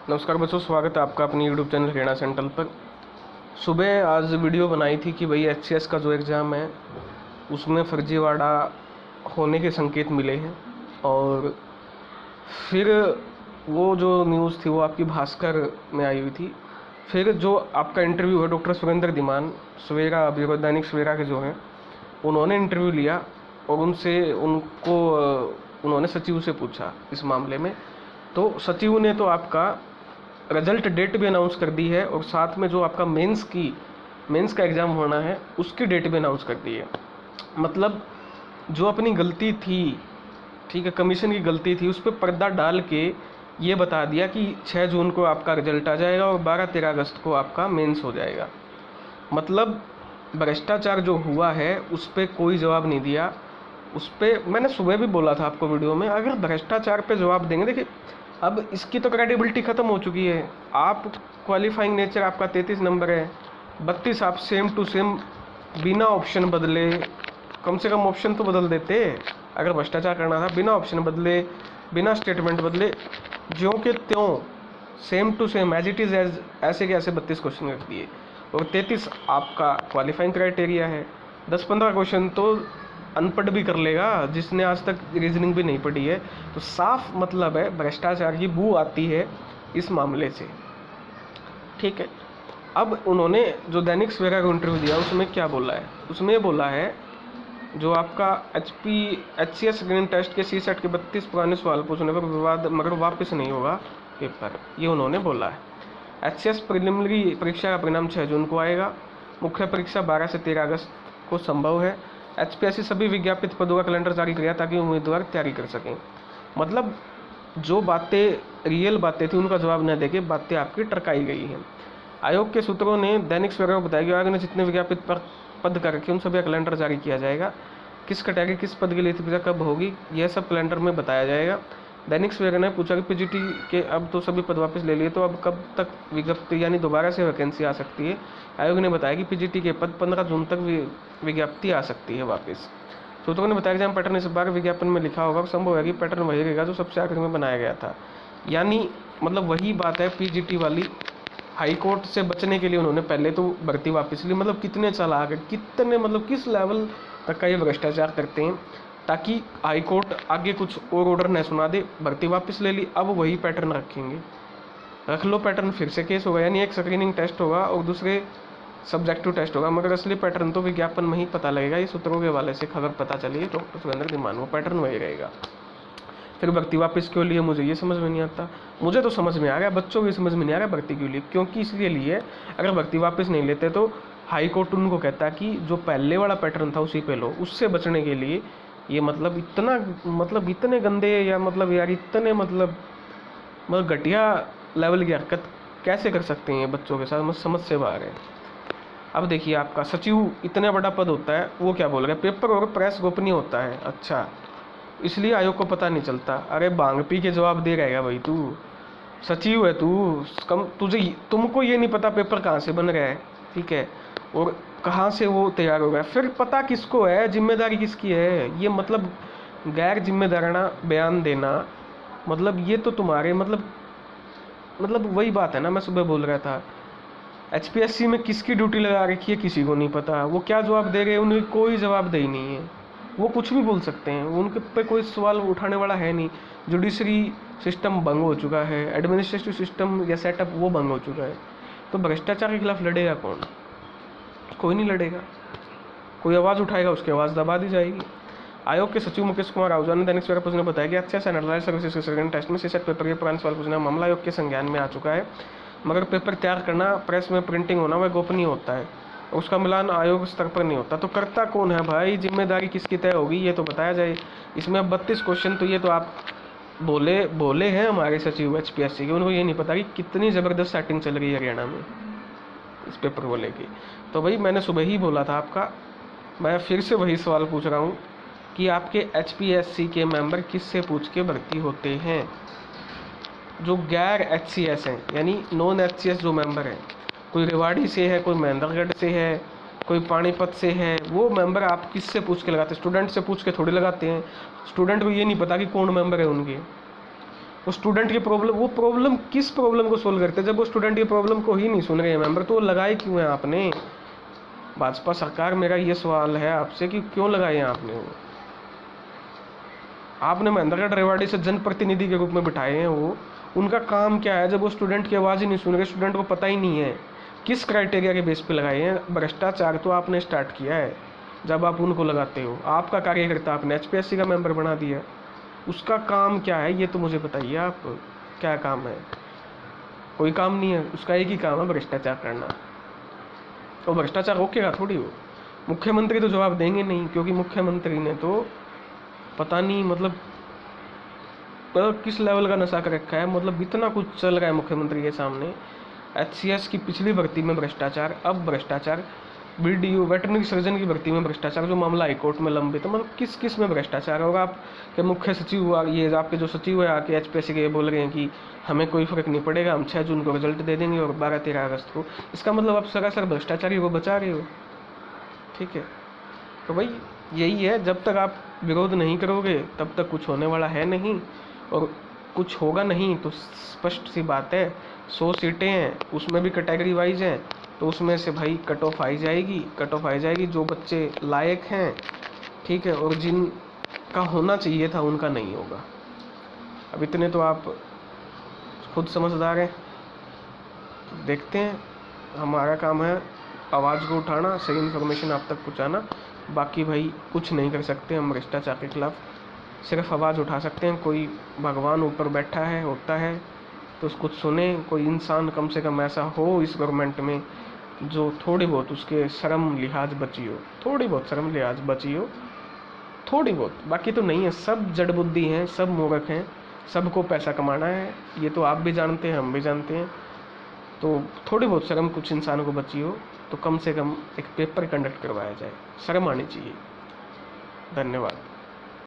नमस्कार बच्चों, स्वागत है आपका अपनी यूट्यूब चैनल हरियाणा सेंट्रल पर। सुबह आज वीडियो बनाई थी कि भाई एचसीएस का जो एग्ज़ाम है उसमें फर्जीवाड़ा होने के संकेत मिले हैं। और फिर वो जो न्यूज़ थी वो आपकी भास्कर में आई हुई थी। फिर जो आपका इंटरव्यू है डॉक्टर सुरेंद्र धीमान सवेरा ब्यूरो दैनिक सवेरा के जो हैं उन्होंने इंटरव्यू लिया और उन्होंने सचिव से पूछा इस मामले में। तो सचिव ने तो आपका रिजल्ट डेट भी अनाउंस कर दी है और साथ में जो आपका मेंस का एग्ज़ाम होना है उसकी डेट भी अनाउंस कर दी है। मतलब जो अपनी गलती थी, ठीक है, कमीशन की गलती थी, उस पर पर्दा डाल के ये बता दिया कि 6 जून को आपका रिजल्ट आ जाएगा और 12-13 अगस्त को आपका मेंस हो जाएगा। मतलब भ्रष्टाचार जो हुआ है उस पर कोई जवाब नहीं दिया। उस पर मैंने सुबह भी बोला था आपको वीडियो में, अगर भ्रष्टाचार पे जवाब देंगे, देखिए अब इसकी तो क्रेडिबिलिटी ख़त्म हो चुकी है। आप क्वालिफाइंग नेचर आपका 33 नंबर है, 32 आप सेम टू सेम बिना ऑप्शन बदले, कम से कम ऑप्शन तो बदल देते। अगर भ्रष्टाचार करना था बिना ऑप्शन बदले, बिना स्टेटमेंट बदले, ज्यों के त्यों same to same as it is as ऐसे के ऐसे 32 क्वेश्चन रख दिए और 33 आपका क्वालिफाइंग क्राइटेरिया है। 10-15 क्वेश्चन तो अनपढ़ भी कर लेगा जिसने आज तक रीजनिंग भी नहीं पढ़ी है। तो साफ मतलब है भ्रष्टाचार की बू आती है इस मामले से, ठीक है। अब उन्होंने जो दैनिक सवेरा का इंटरव्यू दिया उसमें क्या बोला है, उसमें ये बोला है जो आपका एचसीएस स्क्रीनिंग टेस्ट के सीसेट के 32 पुराने सवाल पूछने पर विवाद मगर वापस नहीं होगा पेपर, ये उन्होंने बोला है। एचसीएस प्रीलिमिनरी परीक्षा का परिणाम 6 जून को आएगा। मुख्य परीक्षा 12 से 13 अगस्त को संभव है। एचपीएससी सभी विज्ञापित पदों का कैलेंडर जारी किया ताकि उम्मीदवार तैयारी कर सकें। मतलब जो बातें रियल बातें थी उनका जवाब न देके बातें आपकी टरकाई गई हैं। आयोग के सूत्रों ने दैनिक सवेरा को बताया कि आयोग ने जितने विज्ञापित पद कर रखे उन सभी का कैलेंडर जारी किया जाएगा। किस कैटेगरी किस पद के लिए परीक्षा कब होगी यह सब कैलेंडर में बताया जाएगा। दैनिक सवेरा ने पूछा कि पीजीटी के अब तो सभी पद वापस ले लिए, तो अब कब तक विज्ञप्ति यानी दोबारा से वैकेंसी आ सकती है। आयोग ने बताया कि पीजीटी के पद 15 जून तक विज्ञप्ति आ सकती है वापस। सूत्रों ने बताया कि एग्जाम पैटर्न इस बार विज्ञापन में लिखा होगा, संभव है कि पैटर्न वही रहेगा जो सबसे आखिर में बनाया गया था। यानी मतलब वही बात है पीजीटी वाली। हाई कोर्ट से बचने के लिए उन्होंने पहले तो भर्ती वापस ली। मतलब कितने चालाक है, कितने मतलब किस लेवल तक का ये भ्रष्टाचार करते हैं ताकि हाई कोर्ट आगे कुछ और ऑर्डर न सुना दे। भर्ती वापस ले ली, अब वही पैटर्न रखेंगे, रख लो पैटर्न, फिर से केस होगा। यानी एक स्क्रीनिंग टेस्ट होगा और दूसरे सब्जेक्टिव टेस्ट होगा, मगर असली पैटर्न तो विज्ञापन में ही पता लगेगा। ये सूत्रों के हवाले से खबर पता चली है डॉक्टर सुरेंद्र धीमान, वो पैटर्न वही रहेगा। फिर भर्ती वापस क्यों लिए मुझे ये समझ में नहीं आता। मुझे तो समझ में आ गया, बच्चों को समझ में नहीं आ रहा भर्ती क्यों लिए। क्योंकि इसलिए लिए, अगर भर्ती वापस नहीं लेते तो हाई कोर्ट उनको कहता कि जो पहले वाला पैटर्न था उसी पे लो। उससे बचने के लिए ये मतलब इतने गंदे या मतलब यार इतने मतलब घटिया लेवल की हरकत कैसे कर सकते हैं बच्चों के साथ, मतलब समझ से बाहर है। अब देखिए आपका सचिव इतना बड़ा पद होता है, वो क्या बोल रहे हैं, पेपर और प्रेस गोपनीय होता है। अच्छा, इसलिए आयोग को पता नहीं चलता। अरे भांग पी के जवाब दे रहेगा भाई, तू सचिव है, तुमको ये नहीं पता पेपर कहाँ से बन रहा है, ठीक है, और कहाँ से वो तैयार हो गया। फिर पता किसको है, जिम्मेदारी किसकी है। ये मतलब गैर जिम्मेदाराना बयान देना, मतलब ये तो तुम्हारे मतलब वही बात है ना, मैं सुबह बोल रहा था एचपीएससी में किसकी ड्यूटी लगा रखी है किसी को नहीं पता। वो क्या जवाब दे रहे हैं, उन्हें कोई जवाबदेही नहीं है। वो कुछ भी बोल सकते हैं, उनके पे कोई सवाल उठाने वाला है नहीं। जुडिशरी सिस्टम भंग हो चुका है, एडमिनिस्ट्रेटिव सिस्टम या सेटअप वो भंग हो चुका है। तो भ्रष्टाचार के खिलाफ लड़ेगा कौन? कोई नहीं लड़ेगा। कोई आवाज़ उठाएगा उसकी आवाज़ दबा दी जाएगी। आयोग के सचिव मुकेश कुमार आहूजा ने दैनिक सवेरा पोस्ट ने बताया कि अच्छा एनालाइज सर्विसेज के सेकंड टेस्ट में सीसेट पेपर के पुराने सवाल पूछना मामला आयोग के संज्ञान में आ चुका है, मगर पेपर तैयार करना, प्रेस में प्रिंटिंग होना वह गोपनीय होता है, उसका मिलान आयोग स्तर पर नहीं होता। तो करता कौन है भाई, जिम्मेदारी किसकी तय होगी ये तो बताया जाए। इसमें 32 क्वेश्चन तो ये तो आप बोले हैं हमारे सचिव एचपीएससी के, उनको ये नहीं पता कि कितनी ज़बरदस्त सेटिंग चल रही है हरियाणा में इस पेपर को लेके। तो भाई मैंने सुबह ही बोला था आपका, मैं फिर से वही सवाल पूछ रहा हूँ कि आपके एचपीएससी के मेंबर किससे पूछ के भर्ती होते हैं? जो गैर एचसीएस हैं, यानी नॉन एचसीएस जो मेंबर हैं, कोई रेवाड़ी से है, कोई महेंद्रगढ़ से है, कोई पानीपत से है, वो मेंबर आप किससे पूछ के लगाते हैं? स्टूडेंट से पूछ के थोड़ी लगाते हैं। स्टूडेंट को ये नहीं पता कि कौन मेंबर है उनके। वो स्टूडेंट की प्रॉब्लम, वो प्रॉब्लम किस प्रॉब्लम को सोल्व करते हैं जब वो स्टूडेंट की प्रॉब्लम को ही नहीं सुन रहे हैं मेंबर, तो वो लगाए क्यों है आपने? भाजपा सरकार, मेरा ये सवाल है आपसे कि क्यों लगाए हैं आपने? वो आपने महेंद्रगढ़ रेवाड़ी से जनप्रतिनिधि के रूप में बिठाए हैं, वो उनका काम क्या है जब वो स्टूडेंट की आवाज़ ही नहीं सुन रहे? स्टूडेंट को पता ही नहीं है किस क्राइटेरिया के बेस पे लगाए हैं। भ्रष्टाचार तो आपने स्टार्ट किया है जब आप उनको लगाते हो। आपका कार्यकर्ता आपने एचपीएससी का मेंबर बना दिया, उसका काम क्या है ये तो मुझे बताइए आप, क्या काम है? कोई काम नहीं है उसका, एक ही काम है भ्रष्टाचार करना। तो भ्रष्टाचार रोकेगा थोड़ी वो। मुख्यमंत्री तो जवाब देंगे नहीं, क्योंकि मुख्यमंत्री ने तो पता नहीं मतलब किस लेवल का नशा कर रखा है, मतलब इतना कुछ चल रहा है मुख्यमंत्री के सामने। एचसीएस की पिछली भर्ती में भ्रष्टाचार, अब भ्रष्टाचार, बीडीओ वेटरनरी सर्जन की भर्ती में भ्रष्टाचार, जो मामला हाईकोर्ट में लंबित है, मतलब किस किस में भ्रष्टाचार होगा? आपके मुख्य सचिव, ये आपके जो सचिव है आके एचपीएससी के, ये बोल रहे हैं कि हमें कोई फर्क नहीं पड़ेगा, हम 6 जून को रिजल्ट दे देंगे और 12-13 अगस्त को। इसका मतलब आप सरासर भ्रष्टाचारी को बचा रहे हो। ठीक है, तो भाई यही है, जब तक आप विरोध नहीं करोगे तब तक कुछ होने वाला है नहीं, और कुछ होगा नहीं तो स्पष्ट सी बात है, 100 सीटें हैं उसमें भी कैटेगरी वाइज हैं, तो उसमें से भाई कट ऑफ आई जाएगी, जो बच्चे लायक हैं, ठीक है, और जिनका होना चाहिए था उनका नहीं होगा। अब इतने तो आप खुद समझदार हैं। देखते हैं, हमारा काम है आवाज़ को उठाना, सही इन्फॉर्मेशन आप तक पहुँचाना। बाकी भाई कुछ नहीं कर सकते हम भ्रष्टाचार के खिलाफ, सिर्फ आवाज़ उठा सकते हैं। कोई भगवान ऊपर बैठा है, होता है, तो उसको सुने। कोई इंसान कम से कम ऐसा हो इस गवर्नमेंट में जो थोड़ी बहुत उसके शर्म लिहाज बची हो, थोड़ी बहुत शर्म लिहाज बची हो, थोड़ी बहुत, बाकी तो नहीं है। सब जड़ बुद्धि हैं, सब मूर्ख हैं, सबको पैसा कमाना है, ये तो आप भी जानते हैं, हम भी जानते हैं। तो थोड़ी बहुत शर्म कुछ इंसानों को बची हो तो कम से कम एक पेपर कंडक्ट करवाया जाए, शर्म आनी चाहिए। धन्यवाद।